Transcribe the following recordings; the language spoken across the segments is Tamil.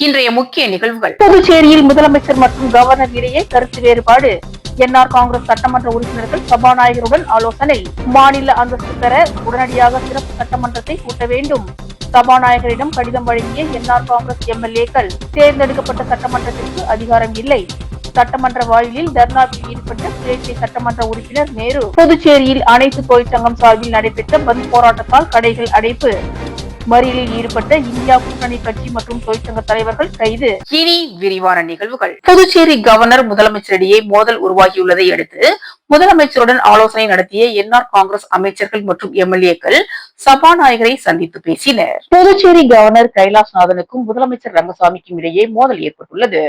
இன்றைய முக்கிய நிகழ்வுகள். புதுச்சேரியில் முதலமைச்சர் மற்றும் கவர்னர் இடையே கருத்து வேறுபாடு. என்ஆர் காங்கிரஸ் சட்டமன்ற உறுப்பினர்கள் சபாநாயகருடன் ஆலோசனை. மாநில அந்தஸ்து பெற உடனடியாக சிறப்பு சட்டமன்றத்தை கூட்ட வேண்டும். சபாநாயகரிடம் கடிதம் வழங்கிய என்ஆர் காங்கிரஸ் எம்எல்ஏக்கள். தேர்ந்தெடுக்கப்பட்ட சட்டமன்றத்திற்கு அதிகாரம் இல்லை. சட்டமன்ற வாயிலில் தர்ணாவில் ஈடுபட்ட சுயேட்சை சட்டமன்ற உறுப்பினர் நேரு. புதுச்சேரியில் அனைத்து தொழிற்சங்கம் சார்பில் நடைபெற்ற பந்த் போராட்டத்தால் கடைகள் அடைப்பு. மறியலில் ஈடுபட்ட இந்தியா கூட்டணி கட்சி மற்றும் தொழிற்சங்க தலைவர்கள் கைது. இனி விரிவான நிகழ்வுகள். புதுச்சேரி கவர்னர் முதலமைச்சரிடையே மோதல் உருவாகியுள்ளதை அடுத்து முதலமைச்சருடன் ஆலோசனை நடத்திய என்ஆர் காங்கிரஸ் அமைச்சர்கள் மற்றும் எம்எல்ஏக்கள் சபாநாயகரை சந்தித்து பேசினர். புதுச்சேரி கவர்னர் கைலாஷ்நாதனுக்கும் முதலமைச்சர் ரங்கசாமிக்கும் இடையே மோதல் ஏற்பட்டுள்ளது.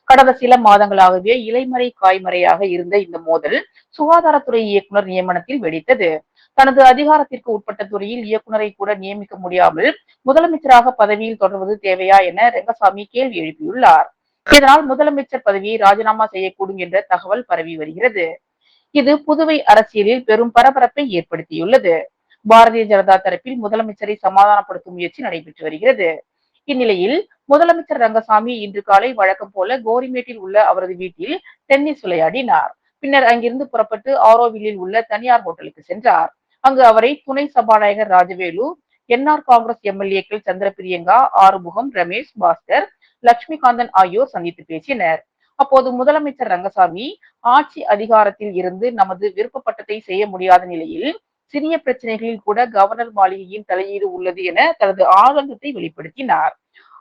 கடந்த சில மாதங்களாகவே இலைமறை காய்மறையாக இருந்த இந்த மோதல் சுகாதாரத்துறை இயக்குநர் நியமனத்தில் வெடித்தது. தனது அதிகாரத்திற்கு உட்பட்ட துறையில் இயக்குநரை கூட நியமிக்க முடியாமல் முதலமைச்சராக பதவியில் தொடர்வது தேவையா என ரங்கசாமி கேள்வி எழுப்பியுள்ளார். இதனால் முதலமைச்சர் பதவியை ராஜினாமா செய்யக்கூடும் என்ற தகவல் பரவி வருகிறது. இது புதுவை அரசியலில் பெரும் பரபரப்பை ஏற்படுத்தியுள்ளது. பாரதிய ஜனதா தரப்பில் முதலமைச்சரை சமாதானப்படுத்தும் முயற்சி நடைபெற்று வருகிறது. இந்நிலையில் முதலமைச்சர் ரங்கசாமி இன்று காலை வழக்கம் போல கோரிமேட்டில் உள்ள அவரது வீட்டில் டென்னிஸ் விளையாடினார். பின்னர் அங்கிருந்து புறப்பட்டு ஆரோவில்லில் உள்ள தனியார் ஹோட்டலுக்கு சென்றார். அங்கு அவரை துணை சபாநாயகர் ராஜவேலு, என்ஆர் காங்கிரஸ் எம்எல்ஏக்கள் சந்திரபிரியங்கா, ஆறுமுகம், ரமேஷ், பாஸ்கர், லட்சுமிகாந்தன் ஆகியோர் சந்தித்து பேசினர். அப்போது முதலமைச்சர் ரங்கசாமி, ஆட்சி அதிகாரத்தில் இருந்து நமது விருப்பப்பட்டதை செய்ய முடியாத நிலையில் சிறிய பிரச்சனைகளில் கூட கவர்னர் மாளிகையின் தலையீடு உள்ளது என தனது ஆதங்கத்தை வெளிப்படுத்தினார்.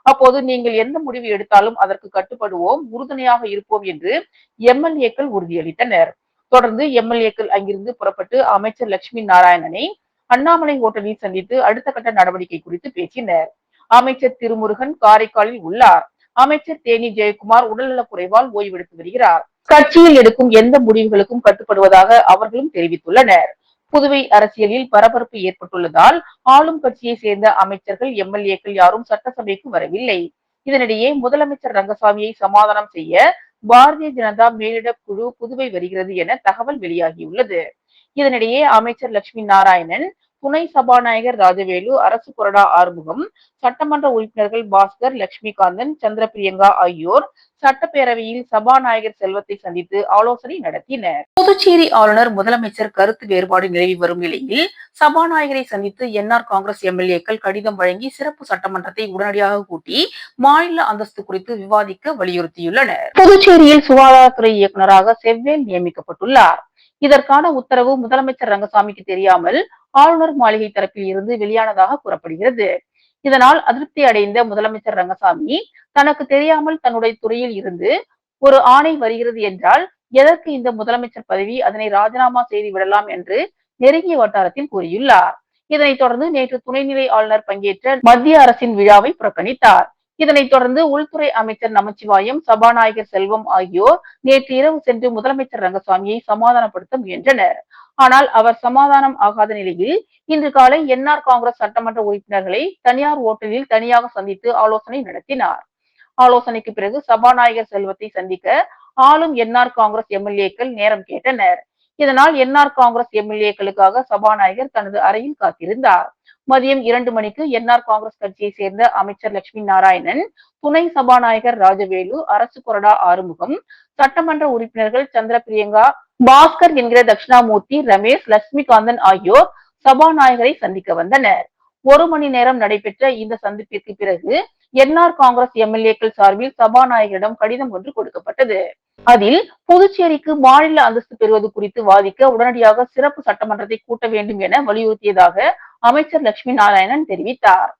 அப்போது நீங்கள் எந்த முடிவு எடுத்தாலும் அதற்கு கட்டுப்படுவோம், உறுதுணையாக இருப்போம் என்று எம்எல்ஏக்கள் உறுதியளித்தனர். தொடர்ந்து எம்எல்ஏக்கள் அங்கிருந்து புறப்பட்டு அமைச்சர் லட்சுமி நாராயணனை அண்ணாமலை ஹோட்டலில் சந்தித்து அடுத்த கட்ட நடவடிக்கை குறித்து பேசினர். அமைச்சர் திருமுருகன் காரைக்காலில் உள்ளார். அமைச்சர் தேனி ஜெயக்குமார் உடல்நலக் குறைவால் ஓய்வெடுத்து வருகிறார். கட்சியில் எடுக்கும் எந்த முடிவுகளுக்கும் கட்டுப்படுவதாக அவர்களும் தெரிவித்துள்ளனர். புதுவை அரசியலில் பரபரப்பு ஏற்பட்டுள்ளதால் ஆளும் கட்சியை சேர்ந்த அமைச்சர்கள் எம்எல்ஏக்கள் யாரும் சட்டசபைக்கு வரவில்லை. இதனிடையே முதலமைச்சர் ரங்கசாமியை சமாதானம் செய்ய பாரதிய ஜனதா மேலிட குழு புதுவை வருகிறது என தகவல் வெளியாகியுள்ளது. இதனிடையே அமைச்சர் லட்சுமி நாராயணன், துணை சபாநாயகர் ராஜவேலு, அரசு கொறடா ஆறுமுகம், சட்டமன்ற உறுப்பினர்கள் பாஸ்கர், லட்சுமிகாந்தன், சந்திரபிரியங்கா ஆகியோர் சட்டப்பேரவையில் சபாநாயகர் செல்வத்தை சந்தித்து ஆலோசனை நடத்தினர். புதுச்சேரி ஆளுநர் முதலமைச்சர் கருத்து வேறுபாடு நிலவி வரும் நிலையில் சபாநாயகரை சந்தித்து என்ஆர் காங்கிரஸ் எம்எல்ஏக்கள் கடிதம் வழங்கி சிறப்பு சட்டமன்றத்தை உடனடியாக கூட்டி மாநில அந்தஸ்து குறித்து விவாதிக்க வலியுறுத்தியுள்ளனர். புதுச்சேரியில் சுகாதாரத்துறை இயக்குநராக செவ்வேல் நியமிக்கப்பட்டுள்ளார். இதற்கான உத்தரவு முதலமைச்சர் ரங்கசாமிக்கு தெரியாமல் ஆளுநர் மாளிகை தரப்பில் இருந்து வெளியானதாக கூறப்படுகிறது. இதனால் அதிருப்தி அடைந்த முதலமைச்சர் ரங்கசாமி, தனக்கு தெரியாமல் தன்னுடைய துறையில் இருந்து ஒரு ஆணை வருகிறது என்றால் எதற்கு இந்த முதலமைச்சர் பதவி, அதனை ராஜினாமா செய்து விடலாம் என்று நெருங்கிய வட்டாரத்தில் கூறியுள்ளார். இதனைத் தொடர்ந்து நேற்று துணைநிலை ஆளுநர் பங்கேற்ற மத்திய அரசின் விழாவை புறக்கணித்தார். இதனைத் தொடர்ந்து உள்துறை அமைச்சர் நமச்சிவாயம், சபாநாயகர் செல்வம் ஆகியோர் நேற்று இரவு சென்று முதலமைச்சர் ரங்கசாமியை சமாதானப்படுத்த முயன்றனர். ஆனால் அவர் சமாதானம் ஆகாத நிலையில் இன்று காலை என்ஆர் காங்கிரஸ் சட்டமன்ற உறுப்பினர்களை தனியார் ஓட்டலில் தனியாக சந்தித்து ஆலோசனை நடத்தினார். ஆலோசனைக்கு பிறகு சபாநாயகர் செல்வத்தை சந்திக்க ஆளும் என்ஆர் காங்கிரஸ் எம்எல்ஏக்கள் நேரம் கேட்டனர். இதனால் என்ஆர் காங்கிரஸ் எம்எல்ஏக்களுக்காக சபாநாயகர் தனது அறையில் காத்திருந்தார். மதியம் 2 மணிக்கு என்ஆர் காங்கிரஸ் கட்சியை சேர்ந்த அமைச்சர் லட்சுமி நாராயணன், துணை சபாநாயகர் ராஜவேலு, அரசு கொறடா ஆறுமுகம், சட்டமன்ற உறுப்பினர்கள் சந்திரபிரியங்கா, பாஸ்கர் என்கிற தட்சிணாமூர்த்தி, ரமேஷ், லட்சுமிகாந்தன் ஆகியோர் சபாநாயகரை சந்திக்க வந்தனர். 1 மணி நேரம் நடைபெற்ற இந்த சந்திப்பிற்கு பிறகு என்ஆர் காங்கிரஸ் எம்எல்ஏக்கள் சார்பில் சபாநாயகரிடம் கடிதம் ஒன்று கொடுக்கப்பட்டது. அதில் புதுச்சேரிக்கு மாநில அந்தஸ்து பெறுவது குறித்து வாதிக்க உடனடியாக சிறப்பு சட்டமன்றத்தை கூட்ட வேண்டும் என வலியுறுத்தியதாக அமைச்சர் லட்சுமி நாராயணன் தெரிவித்தார்.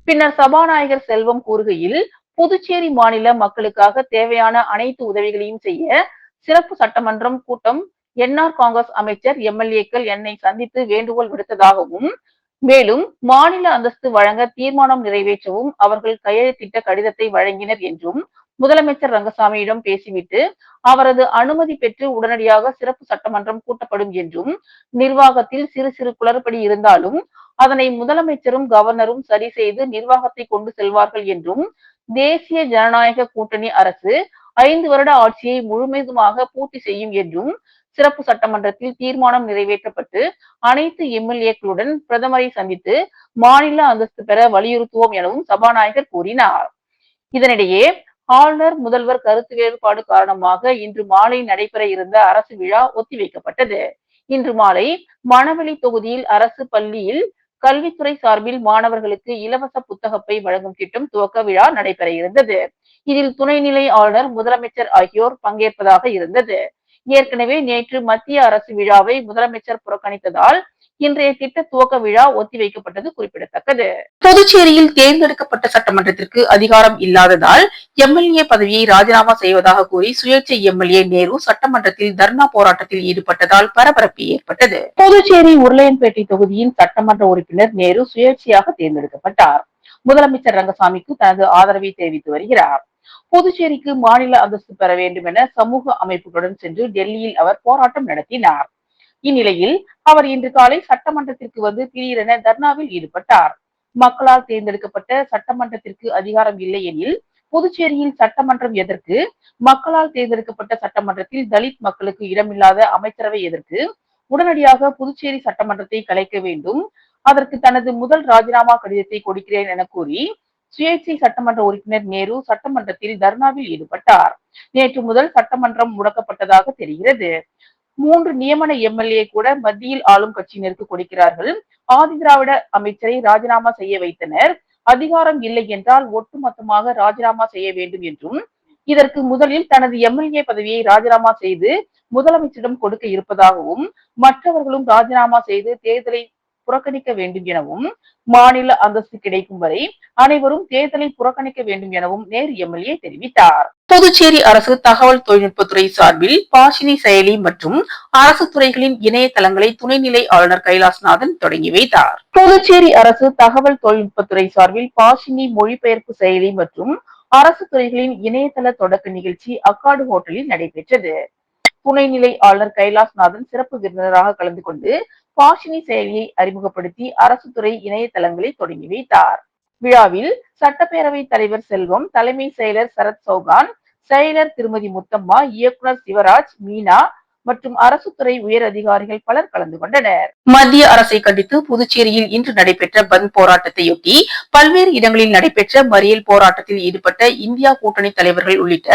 பின்னர் சபாநாயகர் செல்வம் கூறுகையில், புதுச்சேரி மாநில மக்களுக்காக தேவையான அனைத்து உதவிகளையும் செய்ய சிறப்பு சட்டமன்றம் கூட்டம் என்ஆர் காங்கிரஸ் அமைச்சர் எம்எல்ஏக்கள் என்னை சந்தித்து வேண்டுகோள் விடுத்ததாகவும், மேலும் மாநில அந்தஸ்து வழங்க தீர்மானம் நிறைவேற்றவும் அவர்கள் கையெழுத்திட்ட கடிதத்தை வழங்கினர் என்றும், முதலமைச்சர் ரங்கசாமியிடம் பேசிவிட்டு அவரது அனுமதி பெற்று உடனடியாக சிறப்பு சட்டமன்றம் கூட்டப்படும் என்றும், நிர்வாகத்தில் சிறு சிறு குளறுபடி இருந்தாலும் அதனை முதலமைச்சரும் கவர்னரும் சரி செய்து நிர்வாகத்தை கொண்டு செல்வார்கள் என்றும், தேசிய ஜனநாயக கூட்டணி அரசு 5 வருட ஆட்சியை முழுமையாக பூர்த்தி செய்யும் என்றும், சிறப்பு சட்டமன்றத்தில் தீர்மானம் நிறைவேற்றப்பட்டு அனைத்து எம்எல்ஏக்களுடன் பிரதமரை சந்தித்து மாநில அந்தஸ்து பெற வலியுறுத்துவோம் எனவும் சபாநாயகர் கூறினார். இதனிடையே ஆளுநர் முதல்வர் கருத்து வேறுபாடு காரணமாக இன்று மாலை நடைபெற இருந்த அரசு விழா ஒத்திவைக்கப்பட்டது. இன்று மாலை மணவெளி தொகுதியில் அரசு பள்ளியில் கல்வித்துறை சார்பில் மாணவர்களுக்கு இலவச புத்தகப்பை வழங்கும் திட்டம் துவக்க விழா நடைபெற இருந்தது. இதில் துணைநிலை ஆளுநர், முதலமைச்சர் ஆகியோர் பங்கேற்பதாக இருந்தது. ஏற்கனவே நேற்று மத்திய அரசு விழாவை முதலமைச்சர் புறக்கணித்ததால் இன்றைய திட்ட துவக்க விழா ஒத்திவைக்கப்பட்டது குறிப்பிடத்தக்கது. புதுச்சேரியில் தேர்ந்தெடுக்கப்பட்ட சட்டமன்றத்திற்கு அதிகாரம் இல்லாததால் எம்எல்ஏ பதவியை ராஜினாமா செய்வதாக கூறி சுயேட்சை எம்எல்ஏ நேரு சட்டமன்றத்தில் தர்ணா போராட்டத்தில் ஈடுபட்டதால் பரபரப்பு ஏற்பட்டது. புதுச்சேரி உருளையன்பேட்டை தொகுதியின் சட்டமன்ற உறுப்பினர் நேரு சுயேட்சையாக தேர்ந்தெடுக்கப்பட்டார். முதலமைச்சர் ரங்கசாமிக்கு தனது ஆதரவை தெரிவித்து வருகிறார். புதுச்சேரிக்கு மாநில அந்தஸ்து பெற வேண்டும் என சமூக அமைப்புகளுடன் சென்று டெல்லியில் அவர் போராட்டம் நடத்தினார். இந்நிலையில் அவர் இன்று காலை சட்டமன்றத்திற்கு வந்து திடீரென தர்ணாவில் ஈடுபட்டார். மக்களால் தேர்ந்தெடுக்கப்பட்ட சட்டமன்றத்திற்கு அதிகாரம் இல்லை எனில் புதுச்சேரியில் சட்டமன்றம் எதற்கு? மக்களால் தேர்ந்தெடுக்கப்பட்ட சட்டமன்றத்தில் தலித் மக்களுக்கு இடமில்லாத அமைச்சரவை எதற்கு? உடனடியாக புதுச்சேரி சட்டமன்றத்தை கலைக்க வேண்டும். அதற்கு தனது முதல் ராஜினாமா கடிதத்தை கொடுக்கிறேன் என கூறி சுயேட்சை சட்டமன்ற உறுப்பினர் நேரு சட்டமன்றத்தில் தர்ணாவில் ஈடுபட்டார். நேற்று முதல் சட்டமன்றம் முடக்கப்பட்டதாக தெரிகிறது. 3 நியமன எம்எல்ஏ கூட மத்தியில் ஆளும் கட்சியினருக்கு கொடுக்கிறார்கள். ஆதி திராவிட அமைச்சரை ராஜினாமா செய்ய வைத்தனர். அதிகாரம் இல்லை என்றால் ஒட்டுமொத்தமாக ராஜினாமா செய்ய வேண்டும் என்றும், இதற்கு முதலில் தனது எம்எல்ஏ பதவியை ராஜினாமா செய்து முதலமைச்சரிடம் கொடுக்க இருப்பதாகவும், மற்றவர்களும் ராஜினாமா செய்து தேர்தலை புறக்கணிக்க வேண்டும் எனவும், மாநில அந்தஸ்து கிடைக்கும் வரை அனைவரும் தேர்தலை புறக்கணிக்க வேண்டும் எனவும் நேரு எம்எல்ஏ தெரிவித்தார். புதுச்சேரி அரசு தகவல் தொழில்நுட்பத்துறை சார்பில் பாஷினி செயலி மற்றும் அரசு துறைகளின் இணையதளங்களை துணைநிலை ஆளுநர் கைலாசநாதன் தொடங்கி வைத்தார். புதுச்சேரி அரசு தகவல் தொழில்நுட்பத்துறை சார்பில் பாஷினி மொழிபெயர்ப்பு செயலி மற்றும் அரசு துறைகளின் இணையதள தொடக்க நிகழ்ச்சி அக்காடு ஹோட்டலில் நடைபெற்றது. துணைநிலை ஆளுநர் கைலாசநாதன் சிறப்பு விருந்தினராக கலந்து கொண்டு பாஷினி செயலியை அறிமுகப்படுத்தி அரசு துறை இணையதளங்களை தொடங்கி வைத்தார். விழாவில் சட்டப்பேரவை தலைவர் செல்வம், தலைமை செயலர் சரத் சௌகான், செயலர் திருமதி முத்தம்மா, இயக்குனர் சிவராஜ், மீனா மற்றும் அரசு துறை உயர் அதிகாரிகள் பலர் கலந்து கொண்டனர். மத்திய அரசை கண்டித்து புதுச்சேரியில் இன்று நடைபெற்ற பந்த் போராட்டத்தையொட்டி பல்வேறு இடங்களில் நடைபெற்ற மறியல் போராட்டத்தில் ஈடுபட்ட இந்தியா கூட்டணி தலைவர்கள் உள்ளிட்ட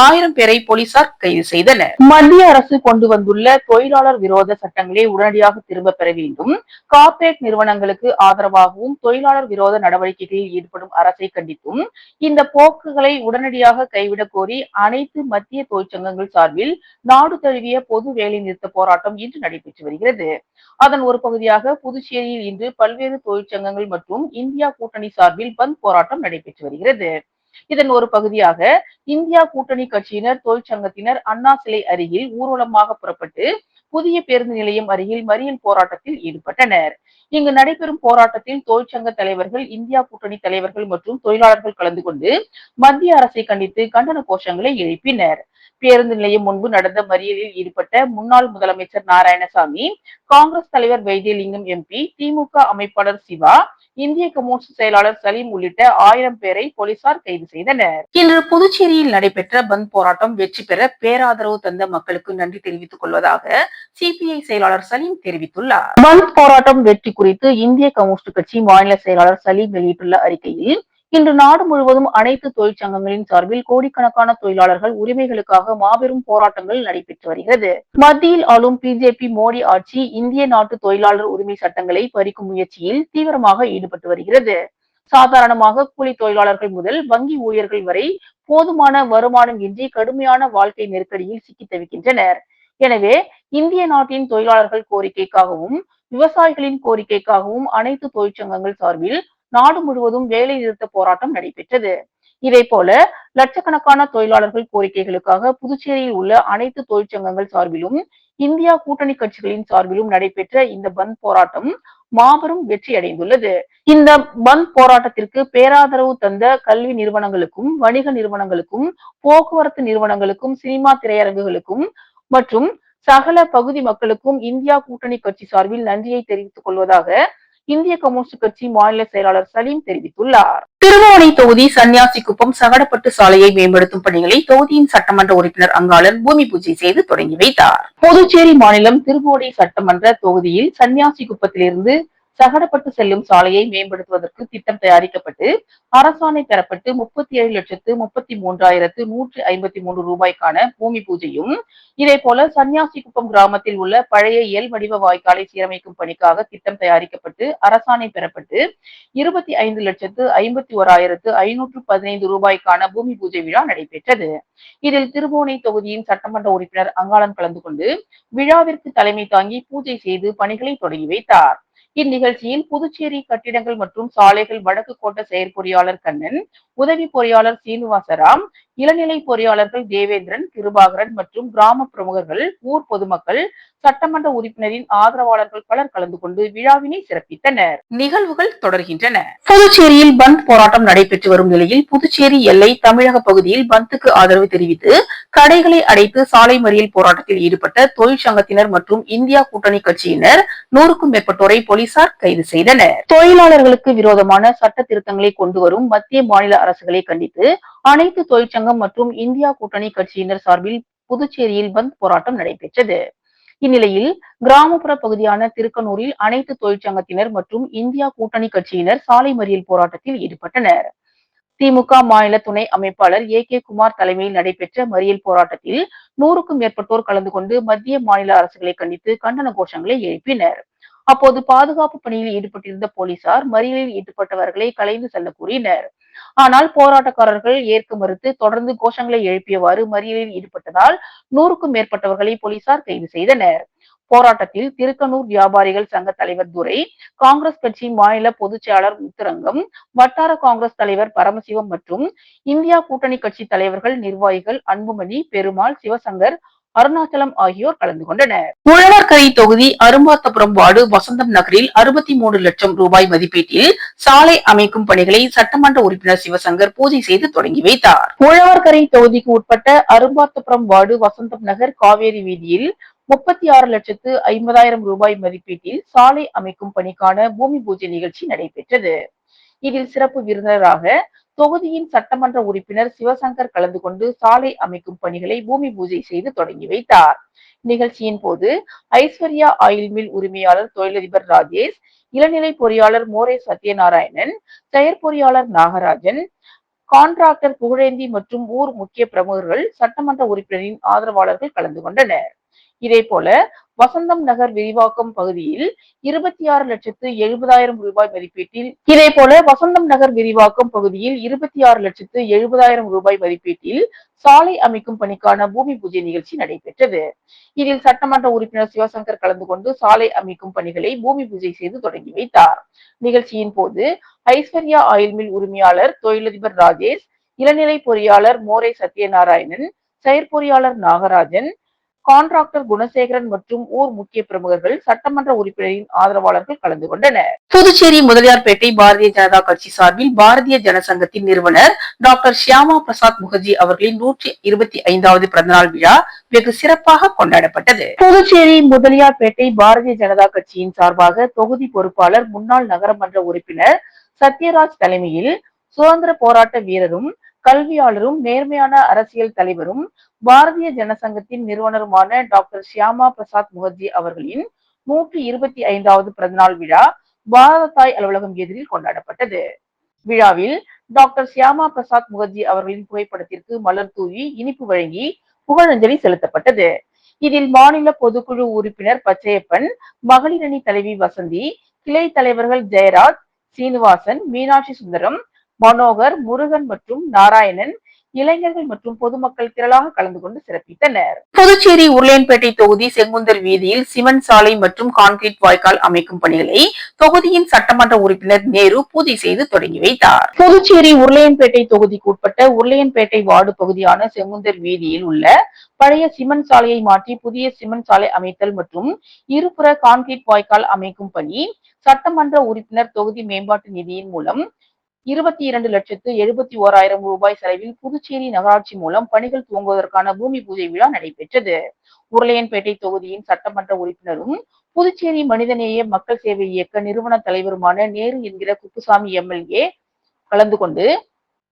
1000 பேரை போலீசார் கைது செய்தனர். மத்திய அரசு கொண்டு வந்துள்ள தொழிலாளர் விரோத சட்டங்களை உடனடியாக திரும்ப பெற வேண்டும். கார்ப்பரேட் நிறுவனங்களுக்கு ஆதரவாகவும் தொழிலாளர் விரோத நடவடிக்கைகளில் ஈடுபடும் அரசை கண்டித்தும் இந்த போக்குகளை உடனடியாக கைவிடக் கோரி அனைத்து மத்திய தொழிற்சங்கங்கள் சார்பில் நாடு தழுவிய பொது வேலை நிறுத்த போராட்டம் இன்று நடைபெற்று வருகிறது. அதன் ஒரு பகுதியாக புதுச்சேரியில் இன்று பல்வேறு தொழிற்சங்கங்கள் மற்றும் இந்தியா கூட்டணி சார்பில் பந்த் போராட்டம் நடைபெற்று வருகிறது. இதன் ஒரு பகுதியாக இந்தியா கூட்டணி கட்சியினர், தொழிற்சங்கத்தினர் அண்ணா சிலை அருகில் ஊர்வலமாக புறப்பட்டு புதிய பேருந்து நிலையம் அருகில் மறியல் போராட்டத்தில் ஈடுபட்டனர். இங்கு நடைபெறும் போராட்டத்தில் தொழிற்சங்க தலைவர்கள், இந்தியா கூட்டணி தலைவர்கள் மற்றும் தொழிலாளர்கள் கலந்து கொண்டு மத்திய அரசை கண்டித்து கண்டன கோஷங்களை எழுப்பினர். பேருந்து நிலையம் முன்பு நடந்த மறியலில் ஈடுபட்ட முன்னாள் முதலமைச்சர் நாராயணசாமி, காங்கிரஸ் தலைவர் வைத்தியலிங்கம் எம்பி, திமுக அமைப்பாளர் சிவா, இந்திய கம்யூனிஸ்ட் செயலாளர் சலீம் உள்ளிட்ட 1000 பேரை போலீசார் கைது செய்தனர். இன்று புதுச்சேரியில் நடைபெற்ற பந்த் போராட்டம் வெற்றி பெற பேராதரவு தந்த மக்களுக்கு நன்றி தெரிவித்துக் கொள்வதாக சிபிஐ செயலாளர் சலீம் தெரிவித்துள்ளார். பந்த் போராட்டம் வெற்றி குறித்து இந்திய கம்யூனிஸ்ட் கட்சி மாநில செயலாளர் சலீம் வெளியிட்டுள்ள அறிக்கையில், இன்று நாடு முழுவதும் அனைத்து தொழிற்சங்கங்களின் சார்பில் கோடிக்கணக்கான தொழிலாளர்கள் உரிமைகளுக்காக மாபெரும் போராட்டங்கள் நடைபெற்று வருகிறது. மத்தியில் ஆளும் பிஜேபி மோடி ஆட்சி இந்திய நாட்டு தொழிலாளர் உரிமை சட்டங்களை பறிக்கும் முயற்சியில் தீவிரமாக ஈடுபட்டு வருகிறது. சாதாரணமாக கூலி தொழிலாளர்கள் முதல் வங்கி ஊழியர்கள் வரை போதுமான வருமானம் இன்றி கடுமையான வாழ்க்கை நெருக்கடியில் சிக்கி தவிக்கின்றனர். எனவே இந்திய நாட்டின் தொழிலாளர்கள் கோரிக்கைக்காகவும் விவசாயிகளின் கோரிக்கைக்காகவும் அனைத்து தொழிற்சங்கங்கள் சார்பில் நாடு முழுவதும் வேலை நிறுத்த போராட்டம் நடைபெற்றது. இதே போல லட்சக்கணக்கான தொழிலாளர்கள் கோரிக்கைகளுக்காக புதுச்சேரியில் உள்ள அனைத்து தொழிற்சங்கங்கள் சார்பிலும் இந்தியா கூட்டணி கட்சிகளின் சார்பிலும் நடைபெற்ற இந்த பந்த் போராட்டம் மாபெரும் வெற்றி அடைந்துள்ளது. இந்த பந்த் போராட்டத்திற்கு பேராதரவு தந்த கல்வி நிறுவனங்களுக்கும், வணிக நிறுவனங்களுக்கும், போக்குவரத்து நிறுவனங்களுக்கும், சினிமா திரையரங்குகளுக்கும் மற்றும் சகல பகுதி மக்களுக்கும் இந்தியா கூட்டணி கட்சி சார்பில் நன்றியை தெரிவித்துக் கொள்வதாக இந்திய கம்யூனிஸ்ட் கட்சி மாநில செயலாளர் சலீம் தெரிவித்துள்ளார். திருவானை தொகுதி சன்னியாசிக்குப்பம் சகடப்பட்டு சாலையை மேம்படுத்தும் பணிகளை தொகுதியின் சட்டமன்ற உறுப்பினர் அங்காளன் பூமி பூஜை செய்து தொடங்கி வைத்தார். புதுச்சேரி மாநிலம் திருவோடை சட்டமன்ற தொகுதியில் சன்னியாசிக்குப்பத்திலிருந்து சகடப்பட்டு செல்லும் சாலையை மேம்படுத்துவதற்கு திட்டம் தயாரிக்கப்பட்டு அரசாணை பெறப்பட்டு 37,33,153 ரூபாய்க்கான பூமி பூஜையும், இதேபோல சன்னியாசிக்குப்பம் கிராமத்தில் உள்ள பழைய எல் வடிவ வாய்க்காலை சீரமைக்கும் பணிக்காக திட்டம் தயாரிக்கப்பட்டு அரசாணை பெறப்பட்டு 25,51,515 ரூபாய்க்கான பூமி பூஜை விழா நடைபெற்றது. இதில் திருபுவனை தொகுதியின் சட்டமன்ற உறுப்பினர் அங்காளன் கலந்து கொண்டு விழாவிற்கு தலைமை தாங்கி பூஜை செய்து பணிகளை தொடங்கி வைத்தார். இந்நிகழ்ச்சியில் புதுச்சேரி கட்டிடங்கள் மற்றும் சாலைகள் வடக்கு கோட்ட செயற்பொறியாளர் கண்ணன், உதவி பொறியாளர் சீனிவாசராம், இளநிலை பொறியாளர்கள் தேவேந்திரன், கிருபாகரன் மற்றும் கிராம பிரமுகர்கள், ஊர் பொதுமக்கள், சட்டமன்ற உறுப்பினரின் ஆதரவாளர்கள் பலர் கலந்து கொண்டு விழாவினை சிறப்பித்தனர். நிகழ்வுகள் தொடர்கின்றன. புதுச்சேரியில் பந்த் போராட்டம் நடைபெற்று வரும் நிலையில் புதுச்சேரி எல்லை தமிழக பகுதியில் பந்துக்கு ஆதரவு தெரிவித்து கடைகளை அடைத்து சாலை மறியல் போராட்டத்தில் ஈடுபட்ட தொழிற்சங்கத்தினர் மற்றும் இந்தியா கூட்டணி கட்சியினர் 100க்கும் மேற்பட்டோரை போலீசார் கைது செய்தனர். தொழிலாளர்களுக்கு விரோதமான சட்ட திருத்தங்களை கொண்டு வரும் மத்திய மாநில அரசுகளை கண்டித்து அனைத்து தொழிற்சங்கம் மற்றும் இந்தியா கூட்டணி கட்சியினர் சார்பில் புதுச்சேரியில் பந்த் போராட்டம் நடைபெற்றது. இந்நிலையில் கிராமப்புற பகுதியான திருக்கனூரில் அனைத்து தொழிற்சங்கத்தினர் மற்றும் இந்தியா கூட்டணி கட்சியினர் சாலை மறியல் போராட்டத்தில் ஈடுபட்டனர். திமுக மாநில துணை அமைப்பாளர் கே குமார் தலைமையில் நடைபெற்ற மறியல் போராட்டத்தில் 100க்கும் மேற்பட்டோர் கலந்து கொண்டு மத்திய மாநில அரசுகளை கண்டித்து கண்டன கோஷங்களை எழுப்பினர். அப்போது பாதுகாப்பு பணியில் ஈடுபட்டிருந்த போலீசார் மறியலில் ஈடுபட்டவர்களை கலைந்து செல்ல கூறினர். ஆனால் போராட்டக்காரர்கள் ஏற்க மறுத்து தொடர்ந்து கோஷங்களை எழுப்பியவாறு மறியலில் ஈடுபட்டதால் 100க்கும் மேற்பட்டவர்களை போலீசார் கைது செய்தனர். போராட்டத்தில் திருக்கனூர் வியாபாரிகள் சங்க தலைவர் துரை, காங்கிரஸ் கட்சி மாநில பொதுச் செயலாளர் முத்துரங்கம், வட்டார காங்கிரஸ் தலைவர் பரமசிவம் மற்றும் இந்தியா கூட்டணி கட்சி தலைவர்கள், நிர்வாகிகள் அன்புமணி, பெருமாள், சிவசங்கர், அருணாச்சலம் ஆகியோர் கலந்து கொண்டனர். உழவர்கரை தொகுதி அரும்பார்த்தபுரம் வார்டு வசந்தம் நகரில் 63 லட்சம் ரூபாய் மதிப்பீட்டில் சாலை அமைக்கும் பணிகளை சட்டமன்ற உறுப்பினர் சிவசங்கர் பூஜை செய்து தொடங்கி வைத்தார். உழவர்கரை தொகுதிக்கு உட்பட்ட அரும்பார்த்தபுரம் வார்டு வசந்தம் நகர் காவேரி வீதியில் 36,50,000 ரூபாய் மதிப்பீட்டில் சாலை அமைக்கும் பணிக்கான பூமி பூஜை நிகழ்ச்சி நடைபெற்றது. இதில் சிறப்பு விருந்தினராக தொகுதியின் சட்டமன்ற உறுப்பினர் சிவசங்கர் கலந்து கொண்டு சாலை அமைக்கும் பணிகளை பூமி பூஜை செய்து தொடங்கி வைத்தார். நிகழ்ச்சியின் போது ஐஸ்வர்யா ஆயில் மில் உரிமையாளர் தொழிலதிபர் ராஜேஷ், இளநிலை பொறியாளர் மோரே சத்யநாராயணன், செயற்பொறியாளர் நாகராஜன், கான்ட்ராக்டர் புகழேந்தி மற்றும் ஊர் முக்கிய பிரமுகர்கள், சட்டமன்ற உறுப்பினரின் ஆதரவாளர்கள் கலந்து கொண்டனர். இதேபோல வசந்தம் நகர் விரிவாக்கம் பகுதியில் 26,70,000 ரூபாய் மதிப்பீட்டில் ரூபாய் மதிப்பீட்டில் சாலை அமைக்கும் பணிக்கான பூமி பூஜை நிகழ்ச்சி நடைபெற்றது. இதில் சட்டமன்ற உறுப்பினர் சிவசங்கர் கலந்து கொண்டு சாலை அமைக்கும் பணிகளை பூமி பூஜை செய்து தொடங்கி வைத்தார். நிகழ்ச்சியின் போது ஐஸ்வர்யா ஆயில் மில் உரிமையாளர் தொழிலதிபர் ராஜேஷ், இளநிலை பொறியாளர் மோரே சத்யநாராயணன், செயற்பொறியாளர் நாகராஜன், கான்ட்ராக்டர் குணசேகரன் மற்றும் ஊர் முக்கிய பிரமுகர்கள், சட்டமன்ற உறுப்பினரின் ஆதரவாளர்கள் கலந்து கொண்டனர். புதுச்சேரி முதலியார்பேட்டை பாரதிய ஜனதா கட்சி சார்பில் பாரதிய ஜனசங்கத்தின் நிறுவனர் டாக்டர் ஷியாமா பிரசாத் முகர்ஜி அவர்களின் 125வது பிறந்தநாள் விழா வெகு சிறப்பாக கொண்டாடப்பட்டது. புதுச்சேரி முதலியார்பேட்டை பாரதிய ஜனதா கட்சியின் சார்பாக தொகுதி பொறுப்பாளர் முன்னாள் நகரமன்ற உறுப்பினர் சத்யராஜ் தலைமையில் சுதந்திர போராட்ட வீரரும் கல்வியாளரும் நேர்மையான அரசியல் தலைவரும் பாரதிய ஜனசங்கத்தின் நிறுவனருமான டாக்டர் ஷியாமா பிரசாத் முகர்ஜி அவர்களின் 125வது பிறந்தநாள் விழா பாரத தாய் அலுவலகம் எதிரில் கொண்டாடப்பட்டது. விழாவில் டாக்டர் ஷியாமா பிரசாத் முகர்ஜி அவர்களின் புகைப்படத்திற்கு மலர் தூவி இனிப்பு வழங்கி புகழஞ்சலி செலுத்தப்பட்டது. இதில் மாநில பொதுக்குழு உறுப்பினர் பச்சையப்பன், மகளிரணி தலைவி வசந்தி, கிளை தலைவர்கள் ஜெயராஜ், சீனிவாசன், மீனாட்சி சுந்தரம், மனோகர், முருகன் மற்றும் நாராயணன், இளைஞர்கள் மற்றும் பொதுமக்கள் திரளாக கலந்து கொண்டு சிறப்பித்தனர். புதுச்சேரி உருளையன்பேட்டை தொகுதி செங்குந்தர் வீதியில் சிமெண்ட் சாலை மற்றும் கான்கிரீட் வாய்க்கால் அமைக்கும் பணிகளை தொகுதியின் சட்டமன்ற உறுப்பினர் நேரு பூஜை செய்து தொடங்கி வைத்தார். புதுச்சேரி உருளையன்பேட்டை தொகுதிக்கு உட்பட்ட உருளையன்பேட்டை வார்டு பகுதியான செங்குந்தர் வீதியில் உள்ள பழைய சிமெண்ட் சாலையை மாற்றி புதிய சிமெண்ட் சாலை அமைத்தல் மற்றும் இருபுற கான்கிரீட் வாய்க்கால் அமைக்கும் பணி சட்டமன்ற உறுப்பினர் தொகுதி மேம்பாட்டு நிதியின் மூலம் 22,71,000 ரூபாய் செலவில் புதுச்சேரி நகராட்சி மூலம் பணிகள் துவங்குவதற்கான பூமி பூஜை விழா நடைபெற்றது. உருளையன்பேட்டை தொகுதியின் சட்டமன்ற உறுப்பினரும் புதுச்சேரி மனிதநேய மக்கள் சேவை இயக்க நிறுவன தலைவருமான நேரு என்கிற குப்புசாமி எம்எல்ஏ கலந்து கொண்டு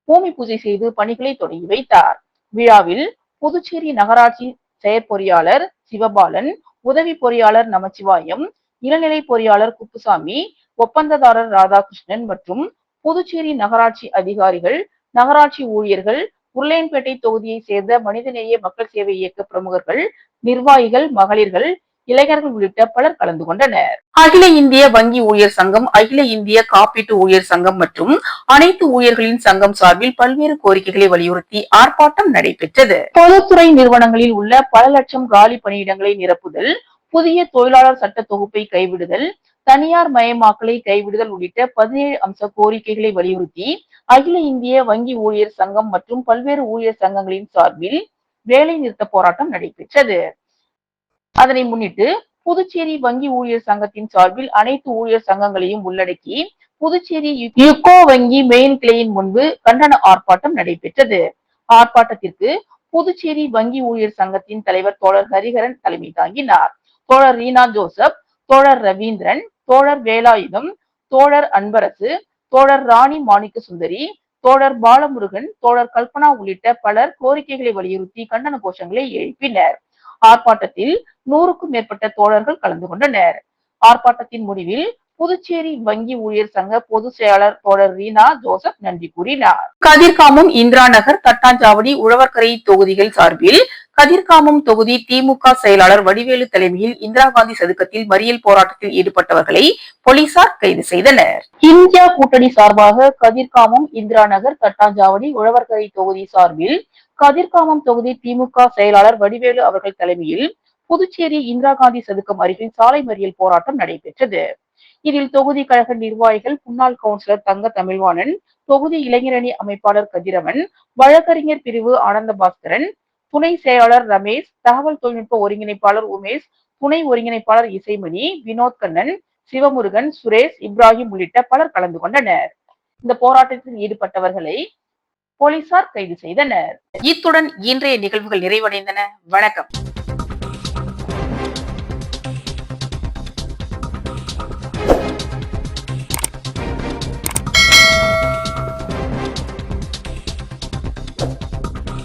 பூமி பூஜை செய்து பணிகளை தொடங்கி வைத்தார். விழாவில் புதுச்சேரி நகராட்சி செயற்பொறியாளர் சிவபாலன், உதவி பொறியாளர் நமச்சிவாயம், இளநிலை பொறியாளர் குப்புசாமி, ஒப்பந்ததாரர் ராதாகிருஷ்ணன் மற்றும் புதுச்சேரி நகராட்சி அதிகாரிகள், நகராட்சி ஊழியர்கள், உருளையன்பேட்டை தொகுதியை சேர்ந்த மனிதநேய மக்கள் சேவை இயக்க பிரமுகர்கள், நிர்வாகிகள், மகளிர்கள், இளைஞர்கள் உள்ளிட்ட பலர் கலந்து கொண்டனர். அகில இந்திய வங்கி ஊழியர் சங்கம், அகில இந்திய காப்பீட்டு ஊழியர் சங்கம் மற்றும் அனைத்து ஊழியர்களின் சங்கம் சார்பில் பல்வேறு கோரிக்கைகளை வலியுறுத்தி ஆர்ப்பாட்டம் நடைபெற்றது. பொதுத்துறை நிறுவனங்களில் உள்ள பல லட்சம் காலி பணியிடங்களை நிரப்புதல், புதிய தொழிலாளர் சட்ட தொகுப்பை கைவிடுதல், தனியார் மயமாக்கலை கைவிடுதல் உள்ளிட்ட 17 அம்ச கோரிக்கைகளை வலியுறுத்தி அகில இந்திய வங்கி ஊழியர் சங்கம் மற்றும் பல்வேறு ஊழியர் சங்கங்களின் சார்பில் வேலை நிறுத்த போராட்டம் நடைபெற்றது. அதனை முன்னிட்டு புதுச்சேரி வங்கி ஊழியர் சங்கத்தின் சார்பில் அனைத்து ஊழியர் சங்கங்களையும் உள்ளடக்கி புதுச்சேரி யுகோ வங்கி மெயின் கிளையின் முன்பு கண்டன ஆர்ப்பாட்டம் நடைபெற்றது. ஆர்ப்பாட்டத்திற்கு புதுச்சேரி வங்கி ஊழியர் சங்கத்தின் தலைவர் தோழர் ஹரிஹரன் தலைமை தாங்கினார். தோழர் ரீனா ஜோசப், தோழர் ரவீந்திரன், தோழர் வேலாயுதம், தோழர் அன்பரசு, தோழர் ராணி மாணிக்க சுந்தரி, தோழர் பாலமுருகன், தோழர் கல்பனா உள்ளிட்ட பலர் கோரிக்கைகளை வலியுறுத்தி கண்டன கோஷங்களை எழுப்பினர். ஆர்ப்பாட்டத்தில் 100க்கும் மேற்பட்ட தோழர்கள் கலந்து கொண்டனர். ஆர்ப்பாட்டத்தின் முடிவில் புதுச்சேரி வங்கி ஊழியர் சங்க பொதுச் செயலாளர் தோழர் ரீனா ஜோசப் நன்றி கூறினார். கதிர்காமம், இந்திரா நகர், தட்டாஞ்சாவடி, உழவர்கரை தொகுதிகள் சார்பில் கதிர்காமம் தொகுதி திமுக செயலாளர் வடிவேலு தலைமையில் இந்திரா காந்தி சதுக்கத்தில் மறியல் போராட்டத்தில் ஈடுபட்டவர்களை போலீசார் கைது செய்தனர். இந்தியா கூட்டணி சார்பாக கதிர்காமம், இந்திரா நகர், தட்டாஞ்சாவடி, உழவர்கரை தொகுதி சார்பில் கதிர்காமம் தொகுதி திமுக செயலாளர் வடிவேலு அவர்கள் தலைமையில் புதுச்சேரி இந்திரா காந்தி சதுக்கம் அருகில் சாலை மறியல் போராட்டம் நடைபெற்றது. இதில் தொகுதி கழக நிர்வாகிகள், முன்னாள் கவுன்சிலர் தங்க தமிழ்வாணன், தொகுதி இளைஞரணி அமைப்பாளர் கதிரவன், வழக்கறிஞர் பிரிவு ஆனந்த பாஸ்கரன், துணை செயலாளர் ரமேஷ், தகவல் தொழில்நுட்ப ஒருங்கிணைப்பாளர் உமேஷ், துணை ஒருங்கிணைப்பாளர் இசைமணி, வினோத் கண்ணன், சிவமுருகன், சுரேஷ், இப்ராஹிம் உள்ளிட்ட பலர் கலந்து கொண்டனர். இந்த போராட்டத்தில் ஈடுபட்டவர்களை போலீசார் கைது செய்தனர். இத்துடன் இன்றைய நிகழ்வுகள் நிறைவடைந்தன. வணக்கம்.